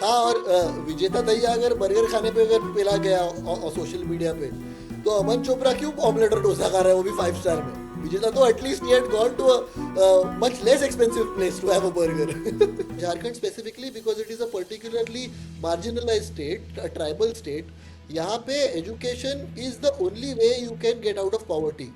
हाँ, और विजेता दहिया अगर बर्गर खाने पे अगर मिला गया सोशल मीडिया पे, तो अमन चोपड़ा क्यों ऑमलेट और डोसा खा रहा है, वो भी 5 स्टार में? विजेता तो at least he had gone to a much less expensive place to have a burger. Jharkhand specifically because it is a particularly marginalised state, a tribal state. यहाँ पे education is the only way you can get out of poverty.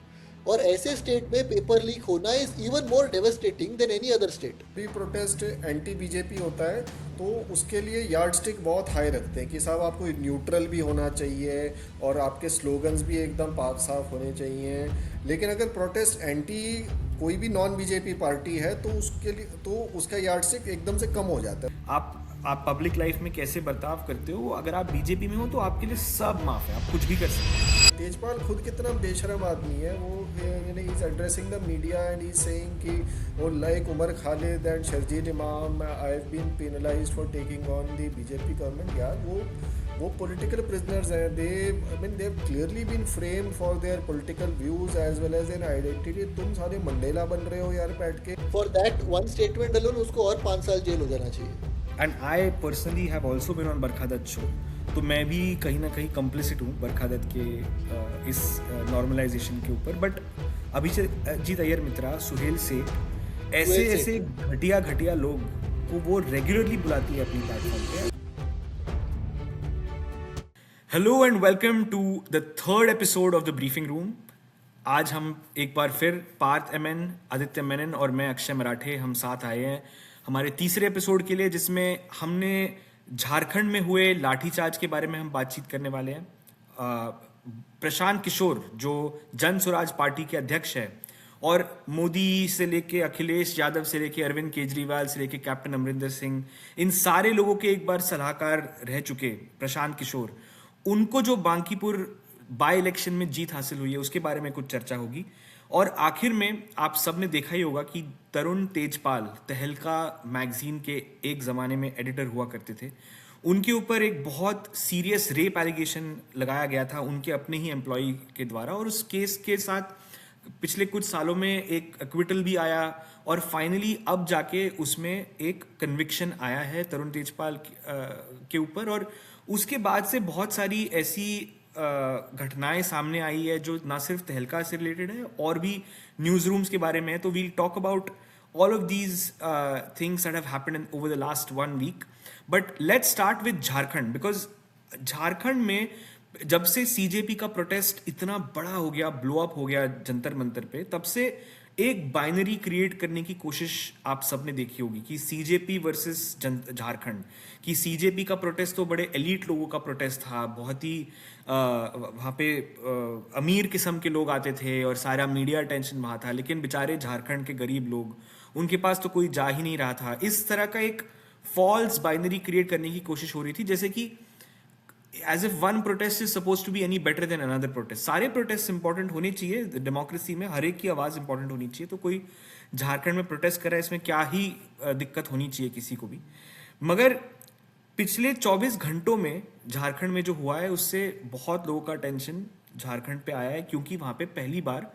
और ऐसे state में paper leak होना is even more devastating than any other state. भी protest anti BJP होता है तो उसके लिए यार्ड स्टिक बहुत हाई रखते हैं कि साहब आपको न्यूट्रल भी होना चाहिए और आपके स्लोगन्स भी एकदम पाक साफ होने चाहिए. लेकिन अगर प्रोटेस्ट एंटी कोई भी नॉन बीजेपी पार्टी है तो उसके लिए तो उसका यार्ड स्टिक एकदम से कम हो जाता है. आप पब्लिक लाइफ में कैसे बर्ताव करते हो, अगर आप बीजेपी में हो तो आपके लिए सब माफ है, आप कुछ भी कर सकते हो. तेजपाल खुद कितना बेशरम आदमी है. वो is addressing the media and he saying कि वो like Umar Khalid and Sharjeel Imam I have been penalised for taking on the BJP government. यार वो पॉलिटिकल प्रिजनर्स हैं. They have clearly been framed for their political views as well as their identity. तुम सारे Mandela बन रहे हो यार बैठ के. For that one statement alone उसको और 5 साल जेल हो जाना चाहिए. And I personally have also been on Barkha Dutt show, तो मैं भी कहीं ना कहीं कंप्लिसिट हूँ बरखा दत्त के इस नॉर्मलाइजेशन के ऊपर. बट अभिजीत अय्यर मित्रा, सुहेल सेठ, ऐसे घटिया लोग को वो रेगुलरली बुलाती है अपनी प्लेटफॉर्म पे. Hello and welcome to the third episode of the briefing room. आज हम एक बार फिर पार्थ एमएन, आदित्य मेनन और मैं अक्षय मराठे हम साथ आए हैं हमारे तीसरे एपिसोड के लिए, जिसमें हमने झारखंड में हुए लाठीचार्ज के बारे में हम बातचीत करने वाले हैं. प्रशांत किशोर जो जन स्वराज पार्टी के अध्यक्ष है और मोदी से लेके अखिलेश यादव से लेके अरविंद केजरीवाल से लेके कैप्टन अमरिंदर सिंह, इन सारे लोगों के एक बार सलाहकार रह चुके प्रशांत किशोर, उनको जो बांकीपुर बाई इलेक्शन में जीत हासिल हुई है उसके बारे में कुछ चर्चा होगी. और आखिर में आप सब ने देखा ही होगा कि तरुण तेजपाल, तहलका मैगजीन के एक ज़माने में एडिटर हुआ करते थे, उनके ऊपर एक बहुत सीरियस रेप एलिगेशन लगाया गया था उनके अपने ही एम्प्लॉय के द्वारा. और उस केस के साथ पिछले कुछ सालों में एक एक्विटल भी आया और फाइनली अब जाके उसमें एक कन्विक्शन आया है तरुण तेजपाल के ऊपर. और उसके बाद से बहुत सारी ऐसी घटनाएं सामने आई है जो ना सिर्फ तहलका से रिलेटेड है और भी न्यूज़ रूम्स के बारे में है. तो we'll talk about all of these things that have happened over the last 1 week. But let's start with Jharkhand, because Jharkhand में जब से सीजेपी का प्रोटेस्ट इतना बड़ा हो गया, ब्लो अप हो गया जंतर मंतर पे, तब से एक बाइनरी क्रिएट करने की कोशिश आप सबने देखी होगी कि सीजेपी वर्सेस झारखंड. कि सीजेपी का प्रोटेस्ट तो बड़े एलीट लोगों का प्रोटेस्ट था, बहुत ही वहाँ पे अमीर किस्म के लोग आते थे और सारा मीडिया अटेंशन वहाँ था. लेकिन बेचारे झारखंड के गरीब लोग, उनके पास तो कोई जा ही नहीं रहा था. इस तरह का एक फॉल्स बाइनरी क्रिएट करने की कोशिश हो रही थी, जैसे कि as if one protest is suppose to be any better than another protest. सारे प्रोटेस्ट इंपॉर्टेंट होने चाहिए डेमोक्रेसी में, हर एक की आवाज़ इंपॉर्टेंट होनी चाहिए. तो कोई झारखंड में प्रोटेस्ट कर रहा है, इसमें क्या ही दिक्कत होनी चाहिए किसी को भी. मगर पिछले 24 घंटों में झारखंड में जो हुआ है उससे बहुत लोगों का टेंशन झारखंड पे आया है, क्योंकि वहाँ पे पहली बार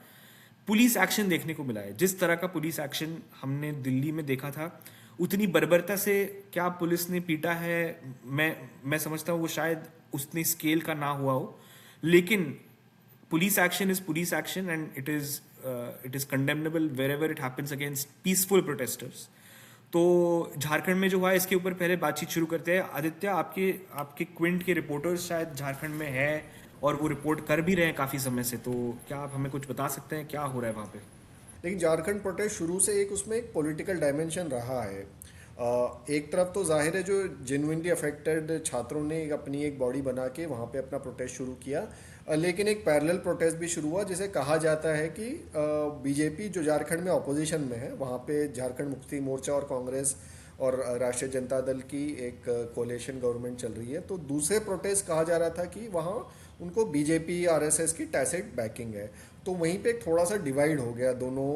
पुलिस एक्शन देखने को मिला है. जिस तरह का पुलिस एक्शन हमने दिल्ली में देखा था, उतनी बर्बरता से क्या पुलिस ने पीटा है, मैं समझता हूँ वो शायद उतनी स्केल का ना हुआ हो. लेकिन police action is police action and it is condemnable wherever it happens against peaceful protesters. तो झारखंड में जो हुआ है इसके ऊपर पहले बातचीत शुरू करते हैं. आदित्य, आपके क्विंट के रिपोर्टर्स शायद झारखंड में है और वो रिपोर्ट कर भी रहे हैं काफ़ी समय से, तो क्या आप हमें कुछ बता सकते हैं क्या हो रहा है वहाँ पे? लेकिन झारखंड प्रोटेस्ट शुरू से एक उसमें पॉलिटिकल डायमेंशन रहा है. एक तरफ तो जाहिर है जो जेन्युइनली अफेक्टेड छात्रों ने अपनी एक बॉडी बना के वहाँ पे अपना प्रोटेस्ट शुरू किया. लेकिन एक पैरेलल प्रोटेस्ट भी शुरू हुआ, जिसे कहा जाता है कि बीजेपी जो झारखंड में ऑपोजिशन में है, वहाँ पे झारखंड मुक्ति मोर्चा और कांग्रेस और राष्ट्रीय जनता दल की एक कोलेशन गवर्नमेंट चल रही है. तो दूसरे प्रोटेस्ट कहा जा रहा था कि वहाँ उनको बीजेपी आरएसएस की टैसिट बैकिंग है. तो वहीं पे एक थोड़ा सा डिवाइड हो गया दोनों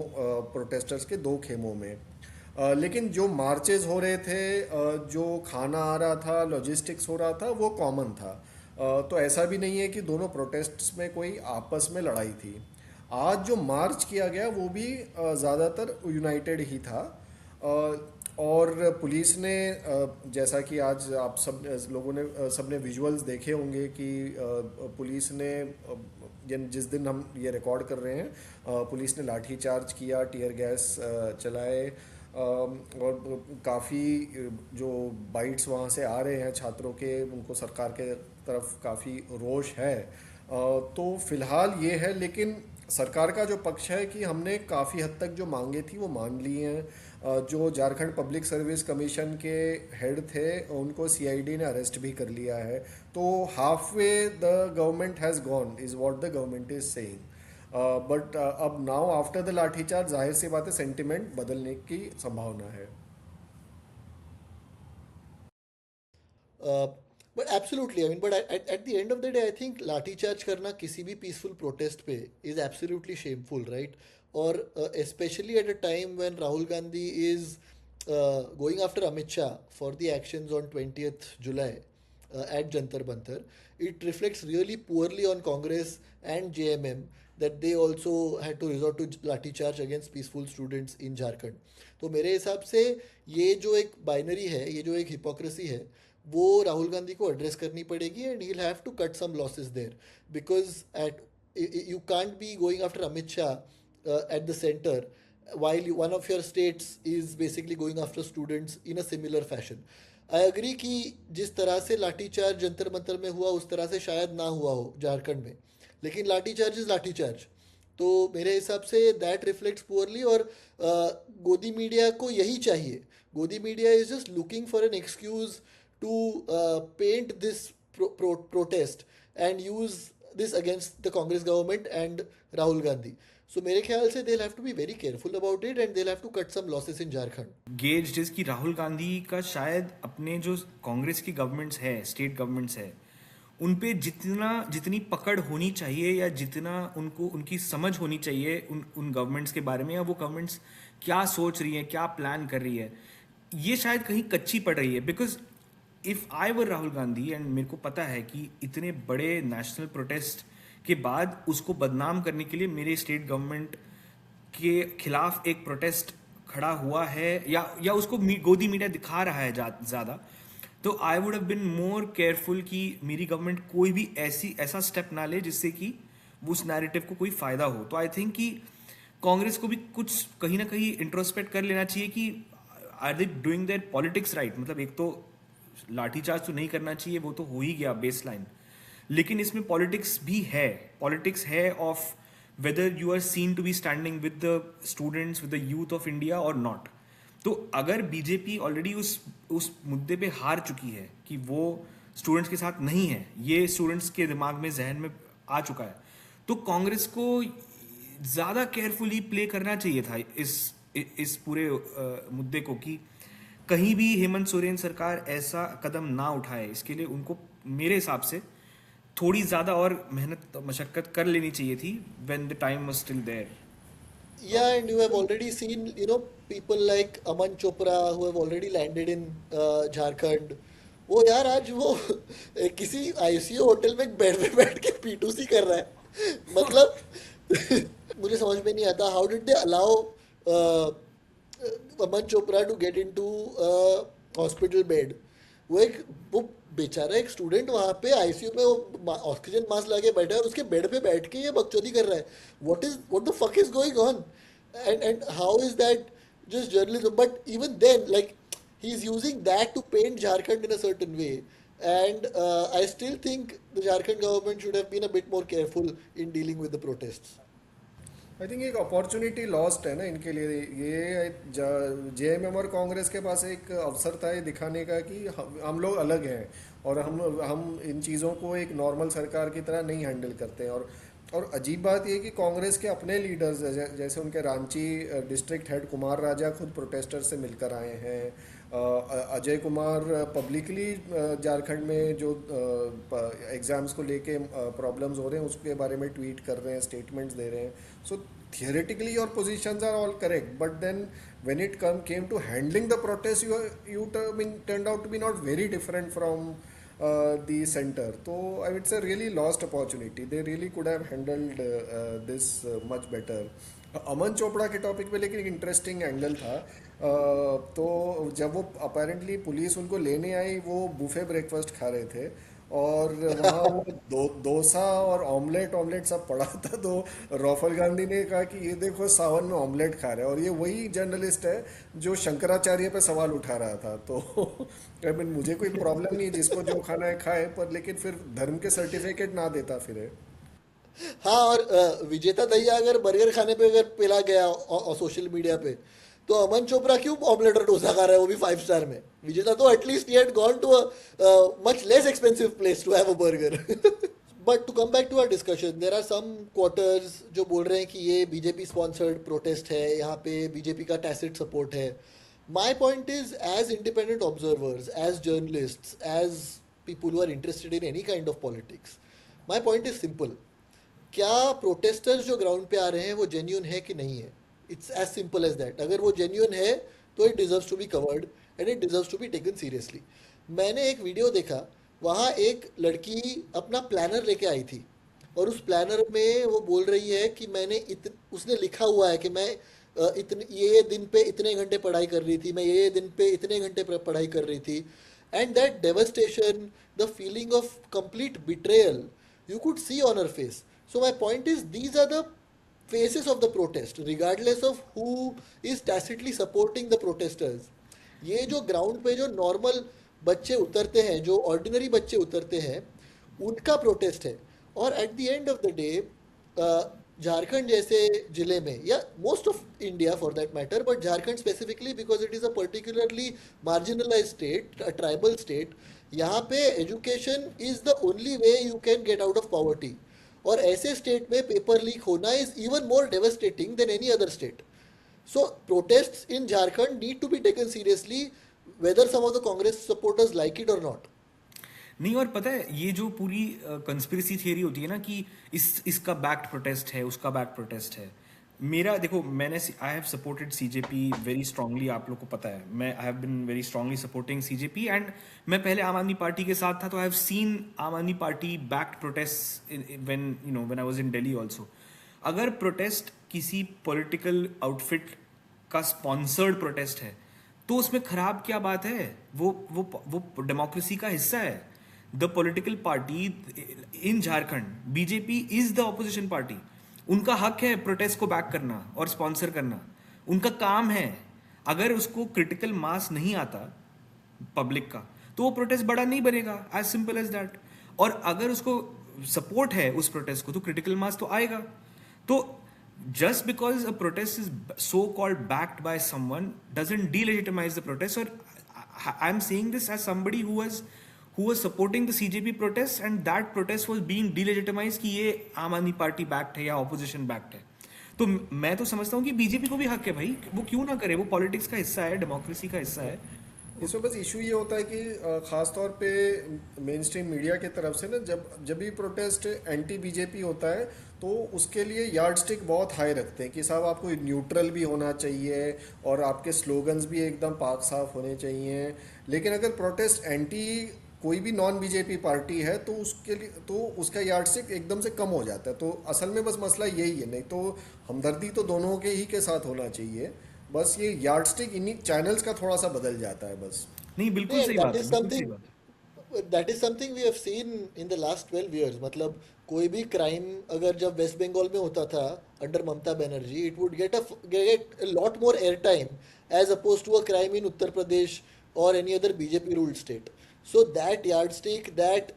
प्रोटेस्टर्स के दो खेमों में. लेकिन जो मार्चेस हो रहे थे, जो खाना आ रहा था, लॉजिस्टिक्स हो रहा था, वो कॉमन था. तो ऐसा भी नहीं है कि दोनों प्रोटेस्ट्स में कोई आपस में लड़ाई थी. आज जो मार्च किया गया वो भी ज़्यादातर यूनाइटेड ही था. और पुलिस ने जैसा कि आज आप सब लोगों ने सबने विजुअल्स देखे होंगे कि पुलिस ने जिस दिन हम ये रिकॉर्ड कर रहे हैं पुलिस ने लाठी चार्ज किया, टीयर गैस चलाए, और काफ़ी जो बाइट्स वहाँ से आ रहे हैं छात्रों के, उनको सरकार के तरफ काफ़ी रोष है। तो फिलहाल ये है, लेकिन सरकार का जो पक्ष है कि हमने काफ़ी हद तक जो मांगे थी वो मान ली हैं। जो झारखंड पब्लिक सर्विस कमीशन के हेड थे उनको सीआईडी ने अरेस्ट भी कर लिया है। तो half way the government has gone is what the government is saying. But अब नाउ आफ्टर द लाठीचार्ज जाहिर सी बात है सेंटिमेंट बदलने की संभावना है। But absolutely, I mean, but at the end of the day, I think लाठी चार्ज करना किसी भी पीसफुल प्रोटेस्ट पे इज एब्सोल्युटली शेमफुल, राइट? और specially at a time when Rahul Gandhi is going after Amit Shah for the actions on 20th July at Jantar Bantar, it reflects really poorly on Congress and JMM that they also had to resort to लाठी charge against peaceful students in Jharkhand. तो मेरे हिसाब से ये जो एक binary है, ये जो एक हिपोक्रेसी है, वो राहुल गांधी को एड्रेस करनी पड़ेगी, and he will have to cut some losses there, because at you can't be going after Amit Shah at the center while one of your states is basically going after students in a similar fashion. I agree कि जिस तरह से लाठीचार्ज जंतर मंतर में हुआ उस तरह से शायद ना हुआ हो झारखंड में, लेकिन लाठीचार्ज इज लाठीचार्ज। तो मेरे हिसाब से दैट रिफ्लेक्ट्स पुअरली, और गोदी मीडिया को यही चाहिए। Godi media is just looking for an excuse to paint this protest and use this against the Congress government and Rahul Gandhi. So मेरे ख्याल से they'll have to be very careful about it and they'll have to cut some losses in Jharkhand. Gauge जिसकी राहुल गांधी का शायद अपने जो कांग्रेस की governments है, स्टेट गवर्नमेंट्स है, उन पे जितनी पकड़ होनी चाहिए या जितना उनको उनकी समझ होनी चाहिए उन गवर्नमेंट्स के बारे में, या वो गवर्नमेंट्स क्या सोच रही है, क्या प्लान कर रही है, ये शायद कहीं कच्ची पड़ रही है। Because if I were Rahul Gandhi and मेरे को पता है कि इतने बड़े नेशनल प्रोटेस्ट के बाद उसको बदनाम करने के लिए मेरे स्टेट गवर्नमेंट के खिलाफ एक प्रोटेस्ट खड़ा हुआ है या उसको गोदी मीडिया दिखा रहा है ज़्यादा, तो I would have been more careful कि मेरी गवर्नमेंट कोई भी ऐसा स्टेप ना ले जिससे कि उस नैरेटिव को कोई फ़ायदा हो। तो आई थिंक कि कांग्रेस को भी कुछ कहीं ना कहीं इंट्रोस्पेक्ट कर लेना चाहिए कि are they doing their politics right. मतलब एक तो लाठीचार्ज तो नहीं करना चाहिए, वो तो हो ही गया बेस लाइन, लेकिन इसमें पॉलिटिक्स भी है। पॉलिटिक्स है of whether you are seen to be standing with the students, with the youth of India और नॉट। तो अगर बीजेपी ऑलरेडी उस मुद्दे पे हार चुकी है कि वो स्टूडेंट्स के साथ नहीं है, ये स्टूडेंट्स के दिमाग में, जहन में आ चुका है, तो कांग्रेस को ज़्यादा केयरफुली प्ले करना चाहिए था इस पूरे मुद्दे को, कि कहीं भी हेमंत सोरेन सरकार ऐसा कदम ना उठाए। इसके लिए उनको मेरे हिसाब से थोड़ी ज़्यादा और मेहनत मशक्क़त कर लेनी चाहिए थी when the time was still there. Yeah, and you have already seen, people like Aman Chopra who have already landed in Jharkhand. वो यार आज वो किसी ICU होटल में बेड पे बैठ के P2C कर रहा है। मतलब मुझे समझ में नहीं आता how did they allow Aman Chopra to get into hospital bed. वो बेचारा एक स्टूडेंट वहाँ पे आईसीयू में वो ऑक्सीजन मास्क लगा के बैठा है और उसके बेड पे बैठ के ये बकचोदी कर रहा है। What the fuck is going on, and how is that just journalism? But even then, like, he is using that to paint Jharkhand in a certain way, and I still think the Jharkhand government should have been a bit more careful in dealing with the protests. I think एक opportunity lost है ना इनके लिए। ये JMM और कांग्रेस के पास एक अवसर था ये दिखाने का कि हम लोग अलग हैं और हम इन चीज़ों को एक नॉर्मल सरकार की तरह नहीं हैंडल करते हैं। और अजीब बात ये कि कांग्रेस के अपने लीडर्स जैसे उनके रांची डिस्ट्रिक्ट हेड कुमार राजा खुद प्रोटेस्टर से मिलकर आए हैं। अजय कुमार पब्लिकली झारखंड में जो एग्ज़ाम्स को लेके प्रॉब्लम्स हो रहे हैं उसके बारे में ट्वीट कर रहे हैं, स्टेटमेंट्स दे रहे हैं। So theoretically your positions are all correct, but then when it came to handling the protest you turned out to be not very different from the center. So I would say really lost opportunity. They really could have handled this much better. अमन चोपड़ा के topic पे लेकिन एक interesting angle था तो जब वो apparently police उनको लेने आई, वो बुफे ब्रेकफास्ट खा रहे थे और वहाँ वो डोसा और ऑमलेट ऑमलेट सब पड़ा था। तो राहुल गांधी ने कहा कि ये देखो सावन में ऑमलेट खा रहे हैं, और ये वही जर्नलिस्ट है जो शंकराचार्य पे सवाल उठा रहा था। तो आई मीन मुझे कोई प्रॉब्लम नहीं, जिसको जो खाना है खाए, पर लेकिन फिर धर्म के सर्टिफिकेट ना देता फिर। हाँ, और विजेता दहिया अगर बर्गर खाने पे अगर पिला गया सोशल मीडिया पे, तो अमन चोपड़ा क्यों ऑमलेट और डोसा खा रहा है, वो भी 5 स्टार में? विजेता तो at least he had gone to a much less expensive place to have a burger. But to come back to our discussion, there are some quarters जो बोल रहे हैं कि ये बीजेपी स्पॉन्सर्ड प्रोटेस्ट है, यहाँ पे बीजेपी का टैसिट सपोर्ट है. My point is, as independent observers, as journalist, as people who are interested in any kind of politics, my point is simple. क्या प्रोटेस्टर्स जो ग्राउंड पे आ रहे हैं वो जेन्यून है कि नहीं है? It's as simple as that. अगर वो जेन्यून है तो it deserves to be covered and it deserves to be taken seriously. मैंने एक वीडियो देखा, वहाँ एक लड़की अपना प्लानर लेके आई थी और उस प्लानर में वो बोल रही है कि उसने लिखा हुआ है कि मैं ये दिन पे इतने घंटे पढ़ाई कर रही थी, मैं ये दिन पे इतने घंटे पढ़ाई कर रही थी. And that devastation, the feeling of complete betrayal, you could see on her face. So my point is, these are the faces of the protest, regardless of who is tacitly supporting the protesters. ये जो ground पे जो normal बच्चे उतरते हैं, जो ordinary बच्चे उतरते हैं, उनका प्रोटेस्ट है. और at the end of the day, Jharkhand जैसे जिले में, या most of India for that matter, but Jharkhand specifically because it is a particularly marginalise state, a tribal state, यहाँ पे education is the only way you can get out of poverty. और ऐसे state में paper leak होना is even more devastating than any other state. So protest in Jharkhand need to be taken seriously, whether some of the Congress supporters like it और not. नहीं, और पता है ये जो पूरी कंस्पिरेसी थियरी होती है ना कि इसका बैक्ड प्रोटेस्ट है, उसका बैक प्रोटेस्ट है. मेरा देखो, I have supported CJP very strongly, आप लोग को पता है. मैं I have been very strongly supporting CJP, and मैं पहले आम आदमी पार्टी के साथ था, तो आई हैव सीन आम Aadmi party backed protest when I was in Delhi also. अगर प्रोटेस्ट किसी पॉलिटिकल आउटफिट का स्पॉन्सर्ड प्रोटेस्ट है तो उसमें खराब क्या बात है? वो डेमोक्रेसी का हिस्सा है. The political party in Jharkhand, BJP is the opposition party. उनका हक है प्रोटेस्ट को बैक करना और स्पॉन्सर करना, उनका काम है. अगर उसको क्रिटिकल मास नहीं आता पब्लिक का, तो वो प्रोटेस्ट बड़ा नहीं बनेगा, एज सिंपल एज दैट. और अगर उसको सपोर्ट है उस प्रोटेस्ट को, तो क्रिटिकल मास तो आएगा. तो just because a protest is so called backed by someone doesn't delegitimize the protest. Or I'm saying this as somebody who was supporting the CJP protest, and that protest was being delegitimized कि ये आम Aadmi party backed है या opposition backed है. तो मैं तो समझता हूँ कि बीजेपी को भी हक है भाई, वो क्यों ना करे, वो पॉलिटिक्स का हिस्सा है, डेमोक्रेसी का हिस्सा है. इसमें बस इशू ये होता है कि ख़ास तौर पे मेन स्ट्रीम मीडिया की तरफ से ना, जब भी प्रोटेस्ट एंटी बीजेपी होता है तो उसके लिए यार्ड स्टिक बहुत हाई रखते हैं कि साहब आपको न्यूट्रल भी होना चाहिए और आपके स्लोगन्स भी एकदम पाक साफ होने चाहिए. लेकिन अगर प्रोटेस्ट एंटी कोई भी नॉन बीजेपी पार्टी है तो उसके लिए तो उसका यार्ड स्टिक एकदम से कम हो जाता है. तो असल में बस मसला यही है. नहीं तो हमदर्दी तो दोनों के ही के साथ होना चाहिए. बस ये यार्ड स्टिक इन्हीं चैनल्स का थोड़ा सा बदल जाता है बस. नहीं, बिल्कुल सही बात है, बिल्कुल सही बात है. That is something we have seen in the last 12 years. मतलब कोई भी क्राइम अगर जब वेस्ट बंगाल में होता था under Mamata Banerjee, it would get a lot more air time as opposed to a crime in Uttar Pradesh और any other BJP ruled state. So that yardstick, that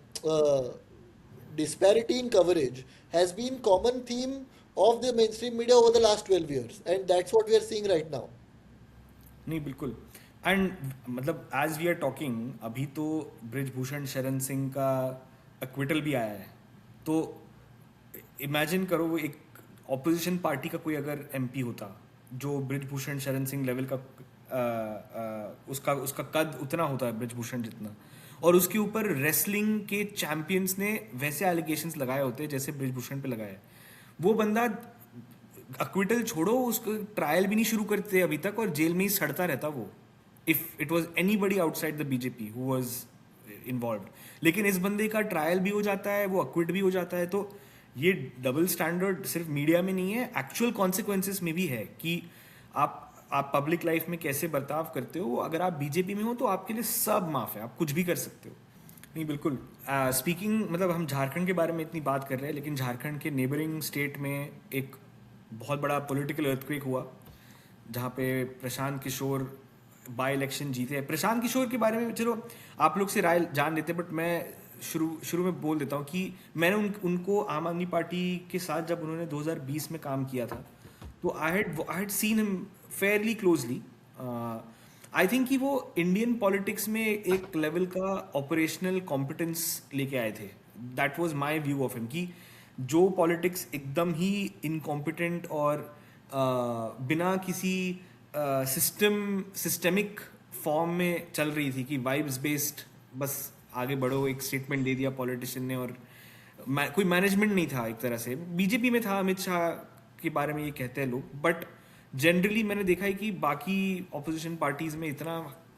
disparity in coverage has been common theme of the mainstream media over the last 12 years, and that's what we are seeing right now. नहीं, बिल्कुल. And मतलब as we are talking, अभी तो ब्रिजभूषण शरण सिंह का acquittal भी आया है. तो इमेजिन करो, वो एक ऑपोजिशन पार्टी का कोई अगर एमपी होता जो ब्रिजभूषण शरण सिंह लेवल का, उसका कद उतना होता है ब्रिजभूषण जितना, और उसके ऊपर रेसलिंग के चैंपियंस ने वैसे एलिगेशंस लगाए होते जैसे ब्रिजभूषण पे लगाए, वो बंदा एक्विटल छोड़ो, उसको ट्रायल भी नहीं शुरू करते अभी तक और जेल में ही सड़ता रहता वो, if it was anybody outside the BJP who was involved. लेकिन इस बंदे का ट्रायल भी हो जाता है, वो एक्विट भी हो जाता है. तो ये डबल स्टैंडर्ड सिर्फ मीडिया में नहीं है, एक्चुअल कॉन्सिक्वेंसेस में भी है कि आप आप पब्लिक लाइफ में कैसे बर्ताव करते हो, अगर आप बीजेपी में हो तो आपके लिए सब माफ है, आप कुछ भी कर सकते हो। नहीं बिल्कुल। स्पीकिंग मतलब हम झारखंड के बारे में इतनी बात कर रहे हैं, लेकिन झारखंड के नेबरिंग स्टेट में एक बहुत बड़ा पॉलिटिकल अर्थक्वेक हुआ जहाँ पे प्रशांत किशोर बाई इलेक्शन जीते हैं। प्रशांत किशोर के बारे में चलो आप लोग से राय जान लेते हैं, बट मैं शुरू में बोल देता हूँ कि मैंने उनको आम आदमी पार्टी के साथ जब उन्होंने 2020 में काम किया था तो I had seen him Fairlie closely. I think कि वो इंडियन पॉलिटिक्स में एक लेवल का ऑपरेशनल कॉम्पिटेंस लेके आए थे। That was my view of him कि जो पॉलिटिक्स एकदम ही इनकॉम्पिटेंट और बिना किसी सिस्टेमिक फॉर्म में चल रही थी कि वाइब्स बेस्ड बस आगे बढ़ो, एक स्टेटमेंट दे दिया पॉलिटिशियन ने और कोई मैनेजमेंट नहीं था। एक तरह से बीजेपी में था, अमित शाह के बारे में ये कहते हैं लोग, बट जनरली मैंने देखा है कि बाकी ऑपोजिशन पार्टीज में इतना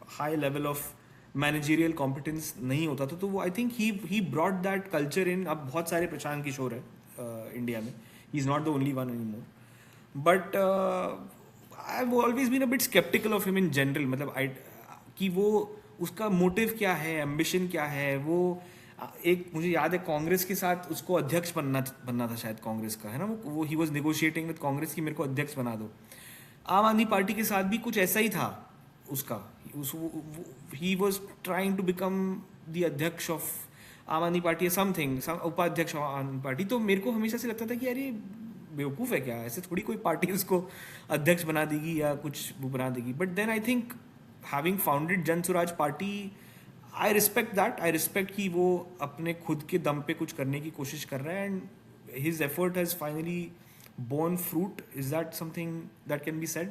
high level of managerial competence नहीं होता था। तो वो I think he brought that culture in. अब बहुत सारे प्रशांत किशोर है इंडिया में, he is not the only one any more, but I have always been a bit sceptical of him in general. मतलब कि वो उसका मोटिव क्या है, एम्बिशन क्या है। वो एक मुझे याद है कांग्रेस के साथ उसको अध्यक्ष बनना था शायद कांग्रेस का, है ना, वो he was negotiating with Congress कि मेरे को अध्यक्ष बना दो। आम आदमी पार्टी के साथ भी कुछ ऐसा ही था उसका। He was trying to become the अध्यक्ष of Aam Aadmi party, something उपाध्यक्ष ऑफ आम आदमी पार्टी। तो मेरे को हमेशा से लगता था कि यार ये बेवकूफ़ है क्या, ऐसे थोड़ी कोई पार्टी उसको अध्यक्ष बना देगी या कुछ वो बना देगी। But then I think having founded Jan Swaraj Party, I respect that. I respect कि वो अपने खुद के दम पे कुछ करने की कोशिश कर रहा है and his effort has finally borne fruit. Is that something that can be said?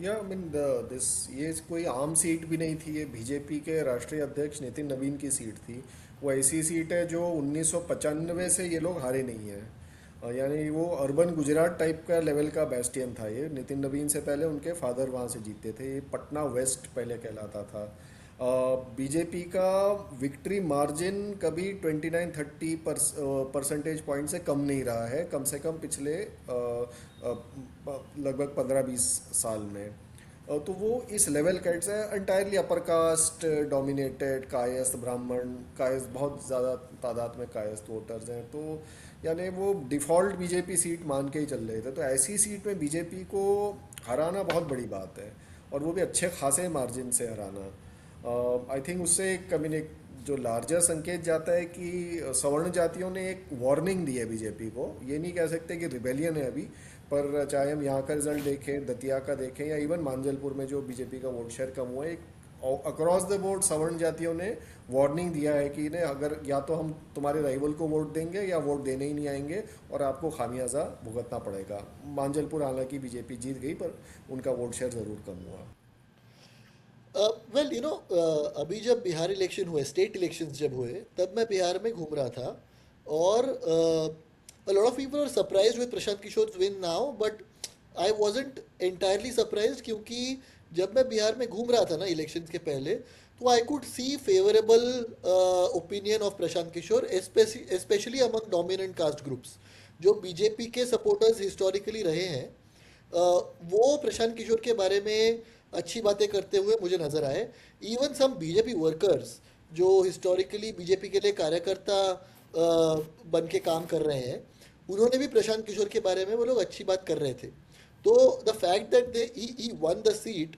या आई मीन दिस ये कोई आम सीट भी नहीं थी, ये बीजेपी के राष्ट्रीय अध्यक्ष नितिन नवीन की सीट थी। वो ऐसी सीट है जो 1995 से ये लोग हारे नहीं हैं। यानी वो अर्बन गुजरात टाइप का लेवल का बेस्टियन था ये। नितिन नवीन से पहले उनके फादर वहाँ से जीते थे। ये पटना वेस्ट पहले कहलाता था। बीजेपी का विक्ट्री मार्जिन कभी 29-30 परसेंटेज पॉइंट से कम नहीं रहा है, कम से कम पिछले लगभग 15-20 साल में। तो वो इस लेवल का it's entirely upper caste dominated, Kayastha ब्राह्मण, कायस्थ बहुत ज़्यादा तादाद में कायस्थ वोटर्स हैं। तो यानी वो डिफ़ॉल्ट बीजेपी सीट मान के ही चल रहे थे। तो ऐसी सीट में बीजेपी को हराना बहुत बड़ी बात है, और वो भी अच्छे खासे मार्जिन से हराना। आई थिंक उससे एक जो लार्जर संकेत जाता है कि सवर्ण जातियों ने एक वार्निंग दी है बीजेपी को। ये नहीं कह सकते कि रिबेलियन है अभी, पर चाहे हम यहाँ का रिजल्ट देखें, दतिया का देखें, या इवन मांजलपुर में जो बीजेपी का वोट शेयर कम हुआ है, एक अक्रॉस द बोर्ड सवर्ण जातियों ने वार्निंग दिया है कि इन्हें अगर या तो हम तुम्हारे राइवल को वोट देंगे या वोट देने ही नहीं आएंगे और आपको खामियाजा भुगतना पड़ेगा। मांजलपुर हालांकि बीजेपी जीत गई, पर उनका वोट शेयर ज़रूर कम हुआ। वेल अभी जब बिहार इलेक्शन हुए, स्टेट इलेक्शंस जब हुए, तब मैं बिहार में घूम रहा था और a lot of people are surprised with Prashant Kishor win now, but I wasn't entirely surprised क्योंकि जब मैं बिहार में घूम रहा था ना इलेक्शंस के पहले, तो I could see favourable opinion of Prashant Kishor, especially among dominant caste groups जो बीजेपी के सपोर्टर्स हिस्टोरिकली रहे हैं। वो प्रशांत किशोर के बारे में अच्छी बातें करते हुए मुझे नज़र आए। इवन सम बीजेपी वर्कर्स जो हिस्टोरिकली बीजेपी के लिए कार्यकर्ता बन के काम कर रहे हैं, उन्होंने भी प्रशांत किशोर के बारे में वो लोग अच्छी बात कर रहे थे। तो the fact that he won the seat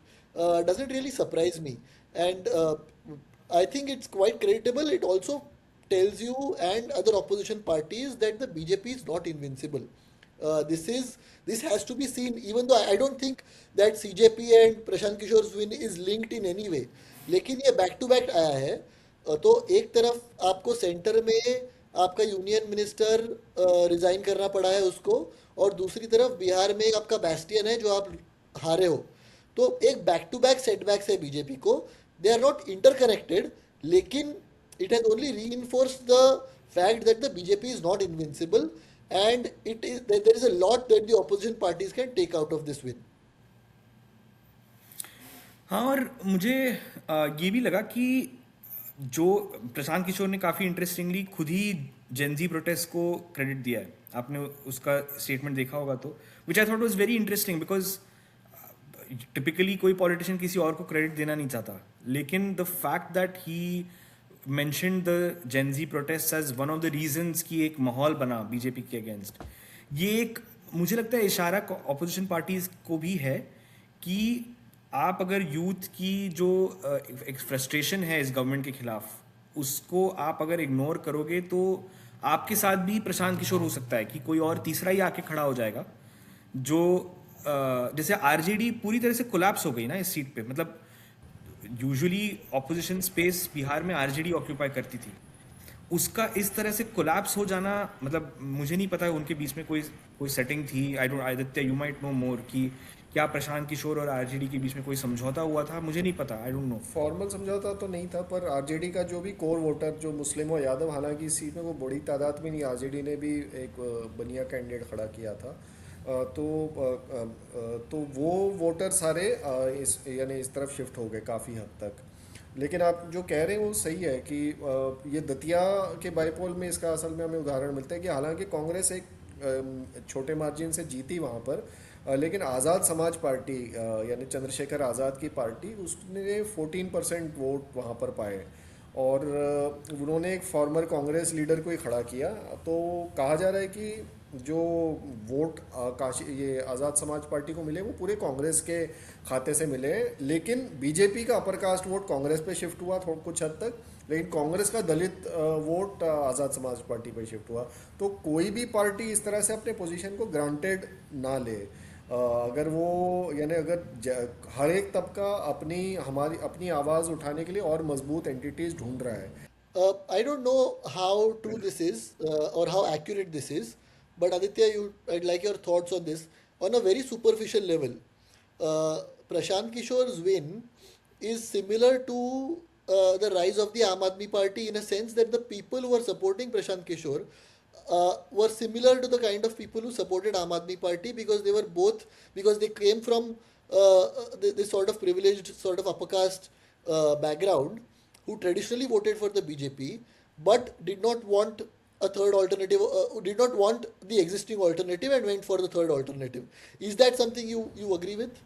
doesn't really surprise me, and I think it's quite creditable. It also tells you and other opposition parties that the BJP is not invincible. This has to be seen, even though I don't think that CJP and Prashant Kishor win is linked in any way, लेकिन ये back to back आया है। तो एक तरफ आपको centre में आपका यूनियन मिनिस्टर रिजाइन करना पड़ा है उसको, और दूसरी तरफ बिहार में आपका बैस्टियन है जो आप हारे हो। तो एक बैक टू बैक सेटबैक्स है बीजेपी को। दे आर नॉट इंटरकनेक्टेड, लेकिन it has only reinforced the fact that the BJP is not invincible, and there is a lot that the opposition parties can take out of this win. हाँ, और मुझे ये भी लगा कि जो प्रशांत किशोर ने काफ़ी इंटरेस्टिंगली खुद ही जेनजी प्रोटेस्ट को क्रेडिट दिया है। आपने उसका स्टेटमेंट देखा होगा तो, which I thought was very interesting, because typically कोई पॉलिटिशियन किसी और को क्रेडिट देना नहीं चाहता, लेकिन the fact that he mentioned the Gen Z protests as one of the reasons कि एक माहौल बना बीजेपी के अगेंस्ट, ये एक मुझे लगता है इशारा ऑपोजिशन पार्टीज को भी है कि आप अगर यूथ की जो एक फ्रस्ट्रेशन है इस गवर्नमेंट के खिलाफ उसको आप अगर इग्नोर करोगे तो आपके साथ भी प्रशांत किशोर हो सकता है कि कोई और तीसरा ही आके खड़ा हो जाएगा जो जैसे आरजेडी पूरी तरह से कोलैप्स हो गई ना इस सीट पे, मतलब यूजुअली ऑपोजिशन स्पेस बिहार में आरजेडी ऑक्यूपाई करती थी, उसका इस तरह से कोलैप्स हो जाना, मतलब मुझे नहीं पता उनके बीच में कोई सेटिंग थी, I don't, Aditya you might know more कि क्या प्रशांत किशोर और आरजेडी के बीच में कोई समझौता हुआ था, मुझे नहीं पता, आई डोंट नो। फॉर्मल समझौता तो नहीं था, पर आरजेडी का जो भी कोर वोटर जो मुस्लिम और यादव, हालांकि इस सीट में वो बड़ी तादाद में नहीं, आरजेडी ने भी एक बनिया कैंडिडेट खड़ा किया था, तो वो वोटर सारे यानी इस तरफ शिफ्ट हो गए काफ़ी हद तक। लेकिन आप जो कह रहे हैं वो सही है कि ये दतिया के बाईपोल में इसका असल में हमें उदाहरण मिलता है कि हालांकि कांग्रेस एक छोटे मार्जिन से जीती वहाँ पर, लेकिन आज़ाद समाज पार्टी यानी चंद्रशेखर आज़ाद की पार्टी, उसने 14% वोट वहाँ पर पाए और उन्होंने एक फॉर्मर कांग्रेस लीडर को ही खड़ा किया। तो कहा जा रहा है कि जो वोट ये आज़ाद समाज पार्टी को मिले वो पूरे कांग्रेस के खाते से मिले, लेकिन बीजेपी का अपर कास्ट वोट कांग्रेस पे शिफ्ट हुआ कुछ हद तक, लेकिन कांग्रेस का दलित वोट आज़ाद समाज पार्टी पे शिफ्ट हुआ। तो कोई भी पार्टी इस तरह से अपने पोजीशन को ग्रांटेड ना ले, अगर वो यानी अगर हर एक तबका अपनी आवाज़ उठाने के लिए और मजबूत एंटिटीज ढूंढ रहा है। I don't know how true this is or how accurate this is, but Aditya, I'd like your thoughts on this. On a very superficial level, Prashant Kishore's win is similar to the rise of the Aam Aadmi Party in a sense that the people who were supporting Prashant Kishore were similar to the kind of people who supported Aam Aadmi Party because they came from this sort of privileged, sort of upper caste background, who traditionally voted for the BJP but did not want a third alternative, did not want the existing alternative and went for the third alternative. Is that something you agree with?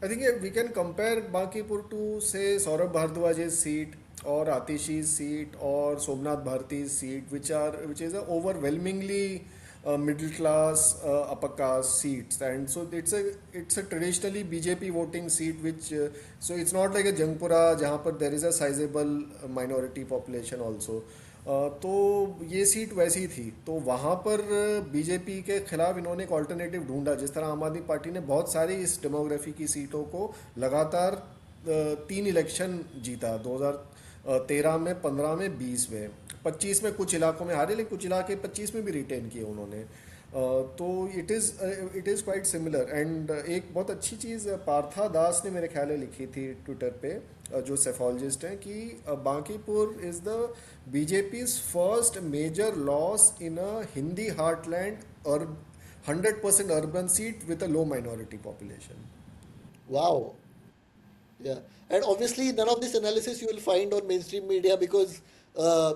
I think we can compare Bankipur to say Saurabh Bhardwaj's seat or Atishi's seat or Somnath Bharti's seat, which is a overwhelmingly middle class upper caste seats, and so it's a traditionally BJP voting seat, which so it's not like a Jangpura जहाँ पर there is a sizable minority population also. तो ये seat वैसी थी, तो वहाँ पर BJP के खिलाफ इन्होंने एक ऑल्टरनेटिव ढूंढा, जिस तरह आम आदमी पार्टी ने बहुत सारी इस डेमोग्राफी की सीटों को लगातार 3 इलेक्शन जीता, 2013 में, 15 में, 20 में, 25 में कुछ इलाकों में हारे, लेकिन कुछ इलाके 25 में भी रिटेन किए उन्होंने। तो it is quite similar. And एक बहुत अच्छी चीज़ पार्था दास ने मेरे ख्याल में लिखी थी ट्विटर पे, जो सेफोलॉजिस्ट हैं, कि Bankipur is the BJP's first major loss in a Hindi heartland और 100% urban seat with a low minority population. Wow. Yeah. And obviously none of this analysis you will find on mainstream media because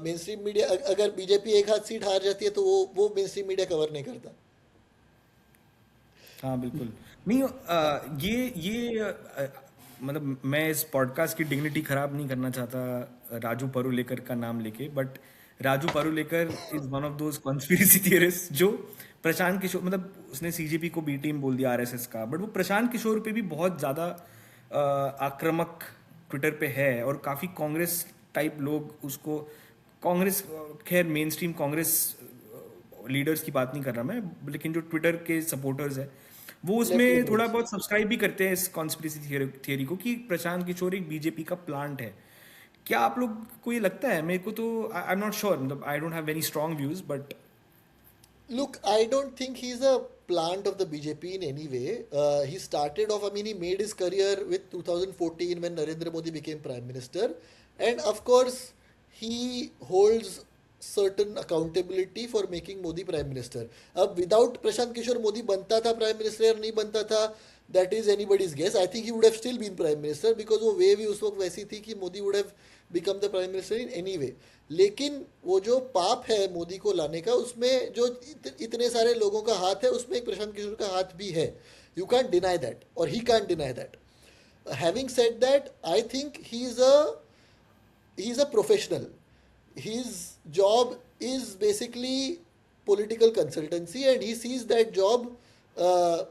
mainstream media अगर BJP एक हाथ seat हार जाती है तो वो mainstream media cover नहीं करता। हाँ बिल्कुल नहीं, मतलब मैं इस पॉडकास्ट की डिग्निटी खराब नहीं करना चाहता राजू परुलेकर का नाम लेके, but Raju Parulekar is one of those conspiracy theorist जो प्रशांत किशोर, मतलब उसने सीजेपी को बी टीम बोल दिया आरएसएस का, बट वो प्रशांत किशोर पे भी बहुत ज़्यादा आक्रामक ट्विटर पे है, और काफ़ी कांग्रेस टाइप लोग उसको, कांग्रेस, खैर मेन स्ट्रीम कांग्रेस लीडर्स की बात नहीं कर रहा मैं, लेकिन जो ट्विटर के सपोर्टर्स है वो उसमें थोड़ा बहुत सब्सक्राइब भी करते हैं इस कॉन्स्पिरेसी थियरी को कि प्रशांत किशोर एक बीजेपी का प्लांट है। क्या आप लोग को ये लगता है? मेरे को तो आई एम नॉट श्योर, मतलब I don't have very strong views, but Look, I don't think he's a plant of the BJP in any way. He started off, I mean, he made his career with 2014 when Narendra Modi became Prime Minister. And of course, he holds certain accountability for making Modi Prime Minister. अब without Prashant Kishore Modi बनता था Prime Minister या नहीं बनता था, that is anybody's guess. I think he would have still been Prime Minister because वो वे भी उस वक्त वैसी थी कि Modi would have become the Prime Minister in any way. लेकिन वो जो पाप है मोदी को लाने का, उसमें जो इतने सारे लोगों का हाथ है, उसमें एक प्रशांत किशोर का हाथ भी है। You can't deny that, or he can't deny that. Having said that, I think he's a professional. His job is basically political consultancy, and he sees that job uh,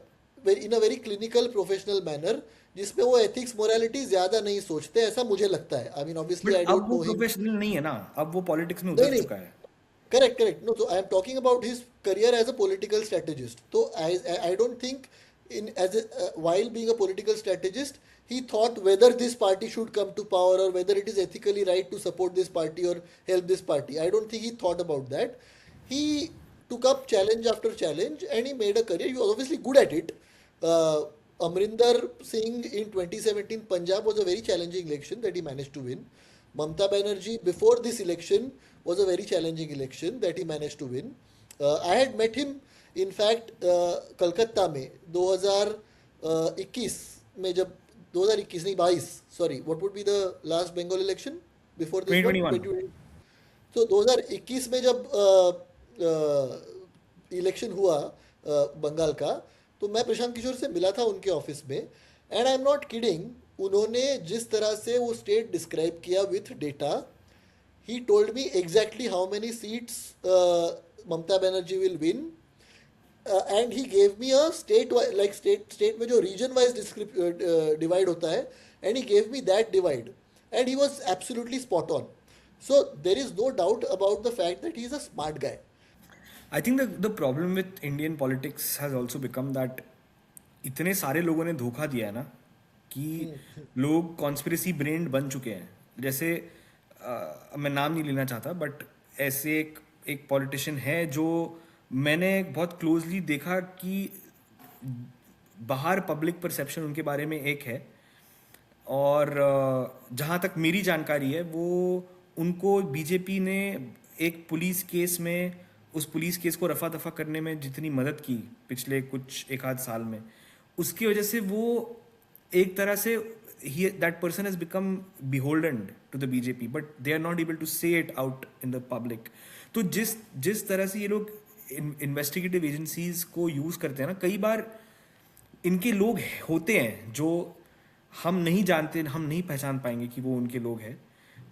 in a very clinical professional manner, जिसमें वो ethics morality ज़्यादा नहीं सोचते, ऐसा मुझे लगता है. I mean, obviously but I अब don't वो know him. प्रोफेशनल नहीं है ना, अब वो पॉलिटिक्स में नहीं उतर नहीं, चुका है. correct, correct. No, so I am talking about his career as a political strategist. So I don't think while being a political strategist, he thought whether this party should come to power or whether it is ethically right to support this party or help this party. I don't think he thought about that. He took up challenge after challenge and he made a career. He was obviously good at it. Uh, Amrinder Singh in 2017 Punjab was a very challenging election that he managed to win. Mamta Banerjee before this election was a very challenging election that he managed to win. I had met him in fact Calcutta में 2021 में, जब 2021 नहीं 22, sorry, what would be the last Bengal election before this one, 2021. 2020. तो 2021 में जब election हुआ बंगाल का, तो मैं प्रशांत किशोर से मिला था उनके ऑफिस में, and I am not kidding. उन्होंने जिस तरह से वो स्टेट डिस्क्राइब किया with data, he told me exactly how many seats Mamta Banerjee will win, and he gave me a state में जो region wise divide होता है, and he gave me that divide, and he was absolutely spot on. So there is no doubt about the fact that he is a smart guy. I think the problem with Indian politics has also become that इतने सारे लोगों ने धोखा दिया है ना कि लोग कॉन्स्पिरेसी ब्रेन्ड बन चुके हैं. जैसे मैं नाम नहीं लेना चाहता, बट ऐसे एक पॉलिटिशियन है जो मैंने बहुत क्लोजली देखा कि बाहर पब्लिक परसेप्शन उनके बारे में एक है, और जहाँ तक मेरी जानकारी है वो उनको बीजेपी ने एक पुलिस केस में, उस पुलिस केस को रफा दफा करने में जितनी मदद की पिछले कुछ एक आध साल में, उसकी वजह से वो एक तरह से that person has become beholden to the BJP, but they are not able to say it out in the public. तो जिस तरह से ये लोग इन्वेस्टिगेटिव एजेंसीज को यूज करते हैं ना, कई बार इनके लोग होते हैं जो हम नहीं जानते, हम नहीं पहचान पाएंगे कि वो उनके लोग हैं,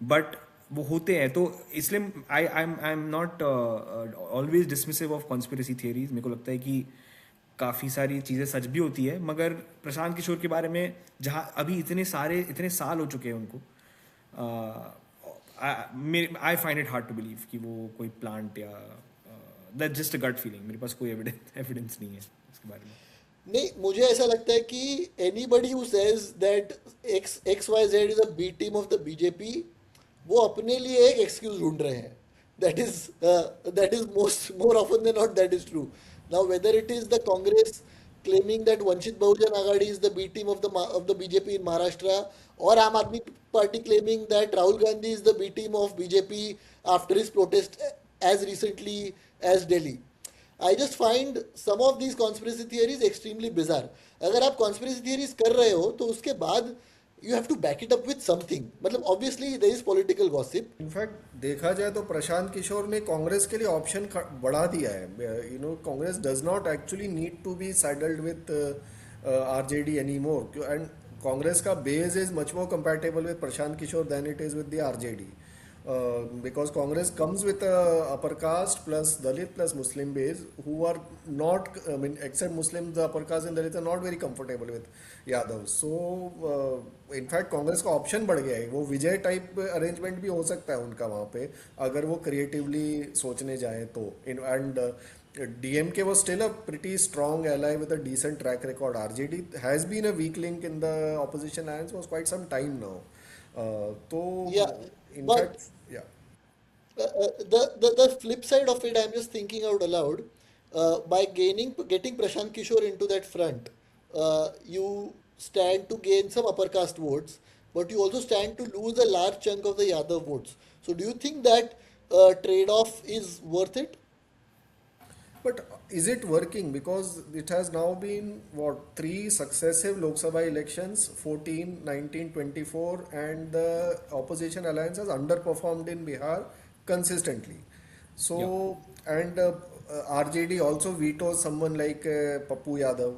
बट वो होते हैं. तो इसलिए I am not always dismissive of conspiracy theories. मेरे को लगता है कि काफ़ी सारी चीज़ें सच भी होती है, मगर प्रशांत किशोर के बारे में जहाँ अभी इतने साल हो चुके हैं उनको, I find it hard to believe कि वो कोई प्लांट या that just a gut feeling. मेरे पास कोई एविडेंस नहीं है इसके बारे में. नहीं, मुझे ऐसा लगता है कि anybody who says that XYZ is a B team of the BJP, वो अपने लिए एक एक्सक्यूज ढूंढ रहे हैं. दैट इज more often than not that is true. Now whether it is the Congress claiming that Vanchit Bahujan Aghadi is the B team of the BJP in Maharashtra, or Aam Aadmi Party claiming that Rahul Gandhi is the B team of BJP after his protest as recently as Delhi, I just find some of these conspiracy theories extremely bizarre. अगर आप conspiracy theories कर रहे हो तो उसके बाद you have to back it up with something. मतलब obviously there is political gossip. In fact देखा जाए तो प्रशांत किशोर ने कांग्रेस के लिए ऑप्शन बढ़ा दिया है. Congress does not actually need to be saddled with RJD any more, and Congress का base is much more compatible with Prashant Kishor than it is with the RJD. Because Congress comes with a upper caste plus Dalit plus Muslim base who are not, I mean, except Muslims, the upper caste and Dalits are not very comfortable with Yadav. So, in fact, Congress का option बढ़ गया है. वो विजय type arrangement भी हो सकता है उनका वहाँ पे, अगर वो क्रिएटिवली सोचने जाए तो. And DMK was still a pretty strong ally with a decent track record. RJD has been a weak link in the opposition alliance for quite some time now. तो Yeah, in but fact, yeah. The flip side of it, I'm just thinking out aloud. By getting Prashant Kishore into that front, you stand to gain some upper caste votes, but you also stand to lose a large chunk of the Yadav votes. So, do you think that trade-off is worth it? But is it working? Because it has now been, what, 3 successive Lok Sabha elections, 14, 19, 24, and the opposition alliance has underperformed in Bihar consistently. So, and RJD also vetoes someone like Pappu Yadav.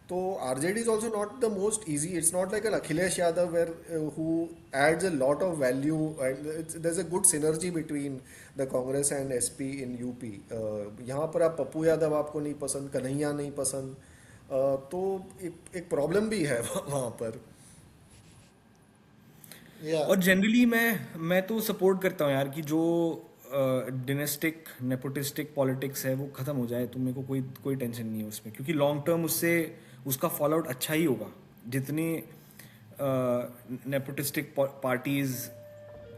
तो RJD is also not the most easy. It's not like an Akhilesh Yadav where who adds a lot of value, and there's a good synergy between the Congress and SP in UP. यहाँ पर आप पप्पू यादव आपको नहीं पसंद, कन्हैया नहीं पसंद, तो एक प्रॉब्लम भी है वहाँ पर. Yeah. और जनरली मैं तो सपोर्ट करता हूँ यार कि जो डिनेस्टिक नेपोटिस्टिक पॉलिटिक्स है वो ख़त्म हो जाए, तो मेरे को कोई कोई टेंशन नहीं है उसमें, क्योंकि लॉन्ग टर्म उससे उसका फॉल आउट अच्छा ही होगा. जितनी नेपोटिस्टिक पार्टीज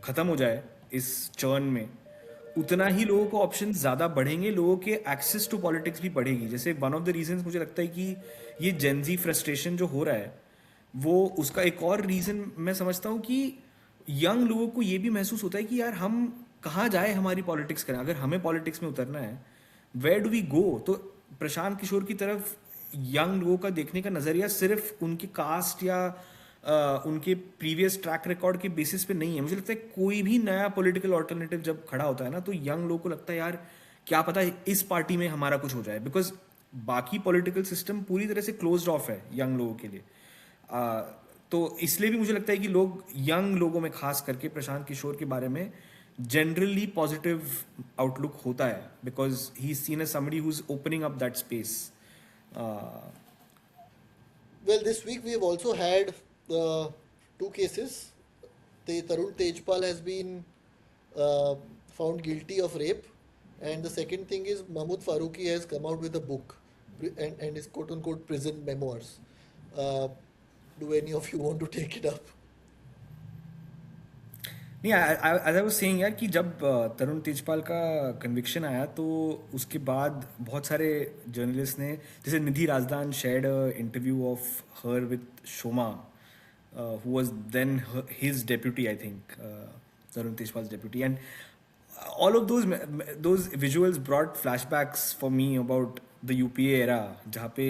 ख़त्म हो जाए इस चर्न में, उतना ही लोगों को ऑप्शन ज़्यादा बढ़ेंगे, लोगों के एक्सेस टू पॉलिटिक्स भी बढ़ेगी. जैसे वन ऑफ द रीजंस मुझे लगता है कि ये जेनजी फ्रस्ट्रेशन जो हो रहा है, वो उसका एक और रीज़न मैं समझता हूँ कि यंग लोगों को ये भी महसूस होता है कि यार हम कहाँ जाए हमारी पॉलिटिक्स करें, अगर हमें पॉलिटिक्स में उतरना है वेयर डू वी गो. तो प्रशांत किशोर की तरफ यंग लोगों का देखने का नज़रिया सिर्फ उनके कास्ट या उनके प्रीवियस ट्रैक रिकॉर्ड के बेसिस पे नहीं है. मुझे लगता है कोई भी नया पॉलिटिकल ऑल्टरनेटिव जब खड़ा होता है ना, तो यंग लोगों को लगता है यार क्या पता इस पार्टी में हमारा कुछ हो जाए, बिकॉज बाकी पॉलिटिकल सिस्टम पूरी तरह से क्लोज्ड ऑफ है यंग लोगों के लिए. तो इसलिए भी मुझे लगता है कि लोग यंग लोगों में खास करके प्रशांत किशोर के बारे में जनरली पॉजिटिव आउटलुक होता है, because he is seen as somebody who is opening up that space. Well, this week we have also had two cases. Tarun Tejpal has been found guilty of rape, and the second thing is Mahmood Farooqi has come out with a book and his quote unquote prison memoirs. Do any of you want to take it up? नहीं, as I was saying यार कि जब तरुण तेजपाल का conviction आया तो उसके बाद बहुत सारे जर्नलिस्ट ने, जैसे Nidhi Razdan shared interview of her with Shoma who was then his deputy, I think Tarun Tejpal deputy, and all of those visuals brought flashbacks for me about the UPA era, जहाँ पे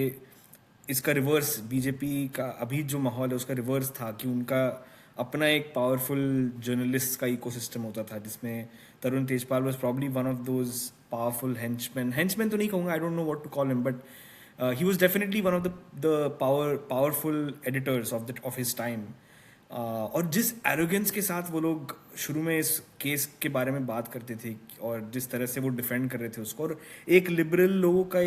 इसका रिवर्स बीजेपी का अभी जो माहौल है उसका रिवर्स था कि उनका अपना एक पावरफुल जर्नलिस्ट का इकोसिस्टम होता था, जिसमें Tarun Tejpal was probably one of those powerful henchman तो नहीं कहूँगा, I don't know what to call him, but he was definitely one of the powerful editors of his time. और जिस एरोगेंस के साथ वो लोग शुरू में इस केस के बारे में बात करते थे और जिस तरह से वो डिफेंड कर रहे थे उसको, और एक लिबरल लोगों का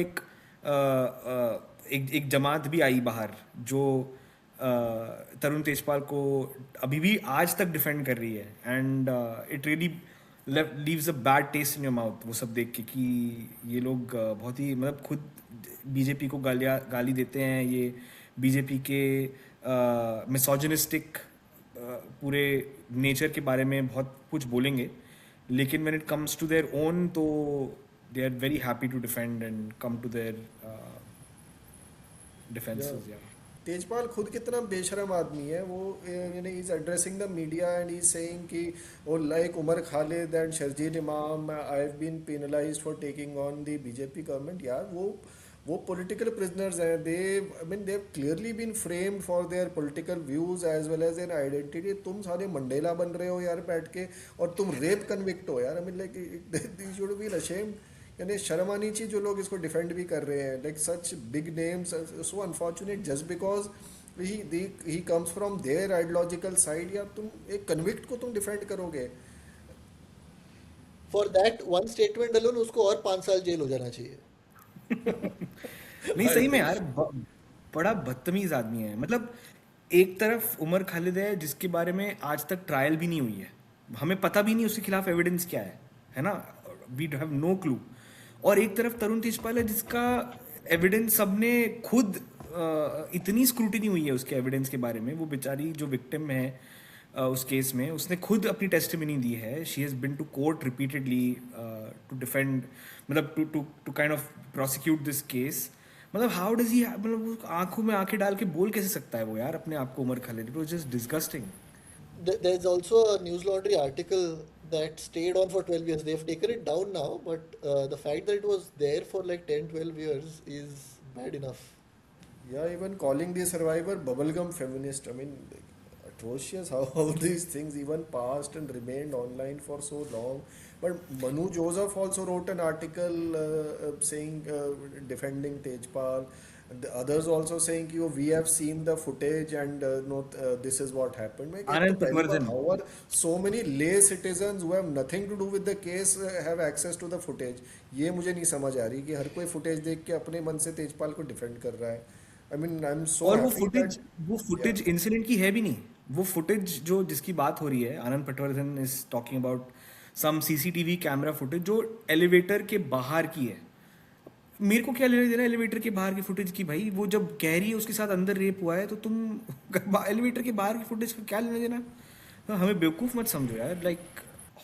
एक जमात भी आई बाहर जो तरुण तेजपाल को अभी भी आज तक डिफेंड कर रही है, and it really leaves a bad taste in your mouth वो सब देख के कि ये लोग बहुत ही मतलब खुद बीजेपी को गाली देते हैं, ये बीजेपी के मिसोजिनिस्टिक पूरे नेचर के बारे में बहुत कुछ बोलेंगे, लेकिन when it comes to their own तो they are very happy to defend and come to their defences. या तेजपाल खुद कितना बेशरम आदमी है वो, यानी is addressing the media and is saying कि वो like Umar Khalid and Sharjeel Imam I have been penalised for taking on the BJP government. यार वो पॉलिटिकल प्रिजनर्स हैं, they I mean they have clearly been framed for their political views as well as an identity. तुम सारे Mandela बन रहे हो यार बैठ के, और तुम रेप कन्विक्ट हो यार. I mean like you should be ashamed. यानी शर्म आनी चाहिए जो लोग इसको डिफेंड भी कर रहे हैं, like such big names. So unfortunate just because he comes from their ideological side. या तुम एक कन्विक्ट को तुम डिफेंड करोगे? For that one statement alone उसको और 5 साल जेल हो जाना चाहिए. नहीं सही में यार बड़ा बदतमीज आदमी है. मतलब एक तरफ उमर खालिद है जिसके बारे में आज तक ट्रायल भी नहीं हुई है, हमें पता भी नहीं उसके खिलाफ एविडेंस क्या है ना, वी हैव नो क्लू. और एक तरफ तरुण तेजपाल है जिसका एविडेंस सबने खुद इतनी स्क्रूटिनी हुई है उसके एविडेंस के बारे में. वो बेचारी जो विक्टिम है उस केस में, उसने खुद अपनी टेस्टिमनी दी है. She has been to court repeatedly to defend, मतलब to kind of prosecute this case. मतलब हाउ डज ही, मतलब आंखों में आंखें डाल के बोल कैसे सकता है वो यार अपने आप को Umar Khalid? It was just disgusting. There's also a News Laundry article that stayed on for 12 years. They've taken it down now, but the fact that it was there for like 10-12 years is bad enough. Yeah, even calling the survivor bubblegum feminist, I mean, like, atrocious how these things even passed and remained online for so long. But Manu Joseph also wrote an article saying, defending Tejpal, The others also saying कि we have seen the footage and this is what happened. मैं एक तो आनंद पहली बात, Patwardhan. how are so many lay citizens who have nothing to do with the case have access to the footage? ये मुझे नहीं समझ आ रही कि हर कोई footage देख के अपने मन से तेजपाल को defend कर रहा है. I mean, I'm so और happy that वो फुटेज इंसिडेंट की है भी नहीं. वो फुटेज जो जिसकी बात हो रही है, Anand Patwardhan is talking about some CCTV camera footage जो एलिवेटर के बाहर की है. मेरे को क्या लेना देना एलिवेटर के बाहर की फुटेज की? भाई वो जब कह रही है उसके साथ अंदर रेप हुआ है, तो तुम एलिवेटर के बाहर की फुटेज का क्या लेना देना? तो हमें बेवकूफ़ मत समझो यार. Like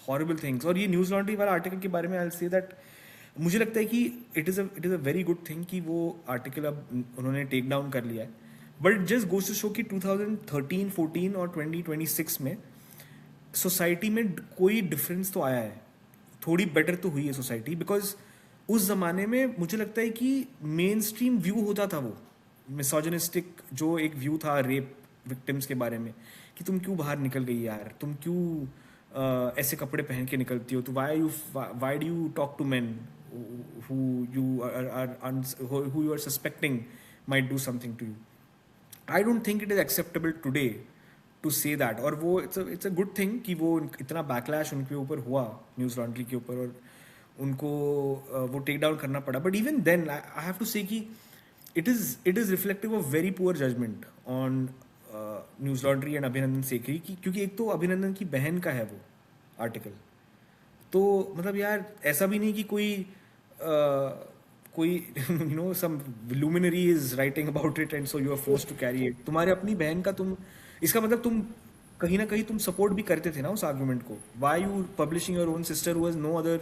horrible things. और ये न्यूज़ लॉन्ड्री वाला आर्टिकल के बारे में आई से दैट मुझे लगता है कि it is a very good thing कि वो आर्टिकल अब उन्होंने टेक डाउन कर लिया है. But just goes to show कि 2013, 14 और 2026 में सोसाइटी में कोई डिफरेंस तो आया है. थोड़ी बेटर तो हुई है सोसाइटी. बिकॉज उस ज़माने में मुझे लगता है कि मेन स्ट्रीम व्यू होता था वो मिसोजिनिस्टिक जो एक व्यू था रेप विक्टिम्स के बारे में, कि तुम क्यों बाहर निकल गई यार, तुम क्यों ऐसे कपड़े पहन के निकलती हो, तो why do you talk to man who you are suspecting might do something to you. I don't think it is acceptable today to say that. और वो it's a good thing कि वो इतना backlash उनके ऊपर हुआ न्यूज़ लॉन्ड्री के ऊपर और उनको वो टेक डाउन करना पड़ा. But even then I have to say कि it is reflective of very poor judgment on news laundry and अभिनंदन सेखरी की, क्योंकि एक तो अभिनंदन की बहन का है वो आर्टिकल. तो मतलब यार ऐसा भी नहीं कि कोई you know some luminary is writing about it and so you are forced to carry it. तुम्हारे अपनी बहन का तुम, इसका मतलब तुम कहीं ना कहीं तुम सपोर्ट भी करते थे ना उस आर्गुमेंट को. Why you publishing your own sister who has no other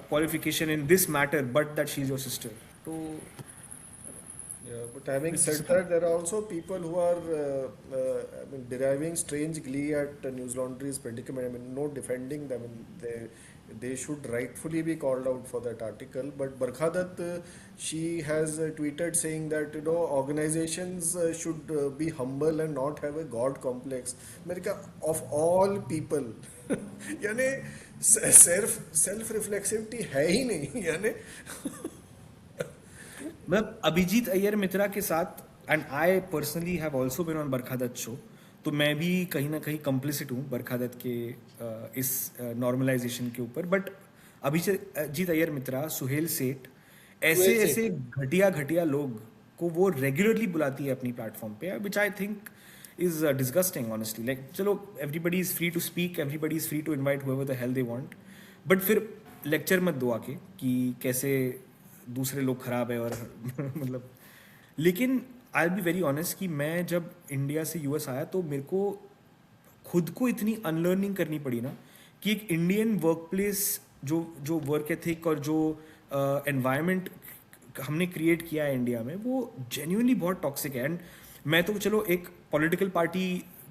qualification in this matter but that she is your sister. तो yeah, but having said that, there are also people who are I mean, deriving strange glee at News Laundry's predicament. I mean, no defending them. I mean, they should rightfully be called out for that article. But Barkha Dutt, she has tweeted saying that organizations should be humble and not have a god complex. America of all people, यानी self reflexivity है ही नहीं, यानी मतलब अभिजीत अय्यर मित्रा के साथ, and I personally have also been on Barkha Dutt show, तो मैं भी कहीं ना कहीं कंप्लिसिट हूँ बरखा दत्त के इस नॉर्मलाइजेशन के ऊपर. बट अभिजीत अय्यर मित्रा, सुहेल सेठ, ऐसे घटिया लोग को वो रेगुलरली बुलाती है अपनी प्लेटफॉर्म पे, which I think is disgusting honestly. Like चलो everybody is free to speak, everybody is free to invite whoever the hell they want, but फिर लेक्चर मत दो आके कि कैसे दूसरे लोग खराब है और मतलब. लेकिन आई बी वेरी ऑनेस्ट कि मैं जब इंडिया से यूएस आया तो मेरे को खुद को इतनी अनलर्निंग करनी पड़ी ना कि एक इंडियन वर्क प्लेस जो वर्क एथिक और जो एनवायरनमेंट हमने क्रिएट किया है इंडिया में, वो जेन्युइनली बहुत टॉक्सिक है. एंड मैं तो चलो एक पॉलिटिकल पार्टी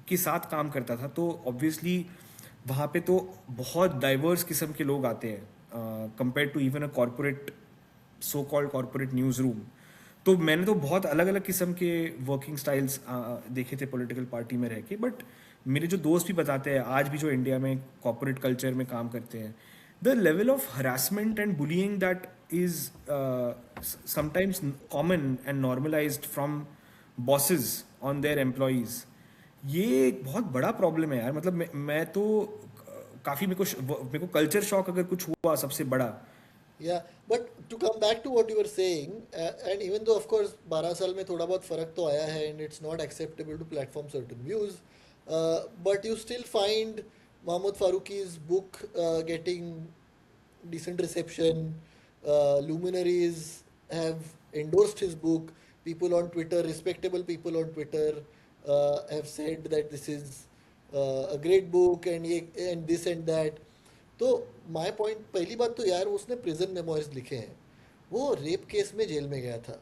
के साथ काम करता था, तो ऑब्वियसली वहाँ पे तो बहुत डाइवर्स किस्म के लोग आते हैं compare to even a corporate, so called corporate news room. तो मैंने तो बहुत अलग अलग किस्म के वर्किंग स्टाइल्स देखे थे पॉलिटिकल पार्टी में रह के. बट मेरे जो दोस्त भी बताते हैं आज भी जो इंडिया में कॉर्पोरेट कल्चर में काम करते हैं, the level of harassment and bullying that is sometimes common and normalised from bosses on their employees, ये एक बहुत बड़ा प्रॉब्लम है यार. मतलब मैं तो काफ़ी मेरे को कल्चर शॉक अगर कुछ हुआ सबसे बड़ा. Yeah, but to come back to what you were saying, and even though of course 12 साल में थोड़ा बहुत फर्क तो आया है and it's not acceptable to platform certain views, but you still find Mahmoud Farooqi's book getting decent reception. Luminaries have endorsed his book. People on Twitter, respectable people on Twitter, have said that this is a great book and this and that. तो my point, पहली बात तो यार उसने prison memoirs लिखे हैं, वो rape case में जेल में गया था.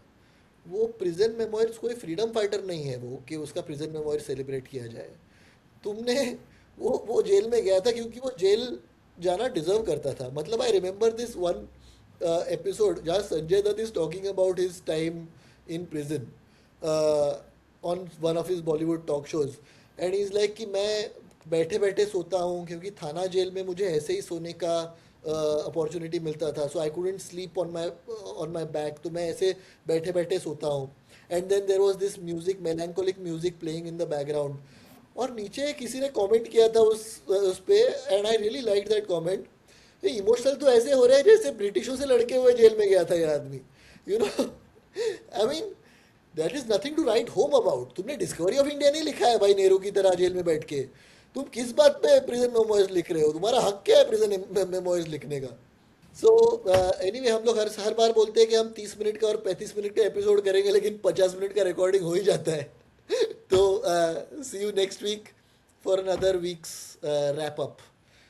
वो प्रिजन मेमोइर्स कोई फ्रीडम फाइटर नहीं है वो कि उसका प्रिजन मेमोइर सेलिब्रेट किया जाए. तुमने वो जेल में गया था क्योंकि वो जेल जाना डिजर्व करता था. मतलब I remember this one episode जहाँ Sanjay Dutt is talking about his time in prison on one of his Bollywood talk shows, and is like कि मैं बैठे बैठे सोता हूँ क्योंकि थाना जेल में मुझे ऐसे ही सोने का अपॉर्चुनिटी मिलता था, so I couldn't sleep on my back, तो मैं ऐसे बैठे बैठे सोता हूँ. And then there was this music, melancholic music playing in the background. और नीचे किसी ने कमेंट किया था उस पे, and I really like that comment. ये इमोशनल तो ऐसे हो रहे हैं जैसे ब्रिटिशों से लड़के हुए जेल में गया था ये आदमी, you know. I mean that is nothing to write home about. तुमने डिस्कवरी ऑफ इंडिया नहीं लिखा है भाई नेहरू की तरह जेल में बैठ के. तुम किस बात पे प्रिजन मेमोइर्स लिख रहे हो? तुम्हारा हक क्या है प्रिजन मेमोइर्स लिखने का? सो एनीवे हम लोग हर बार बोलते हैं कि हम 30 मिनट का और 35 मिनट का एपिसोड करेंगे, लेकिन 50 मिनट का रिकॉर्डिंग हो ही जाता है. तो see you next week for another week's wrap up.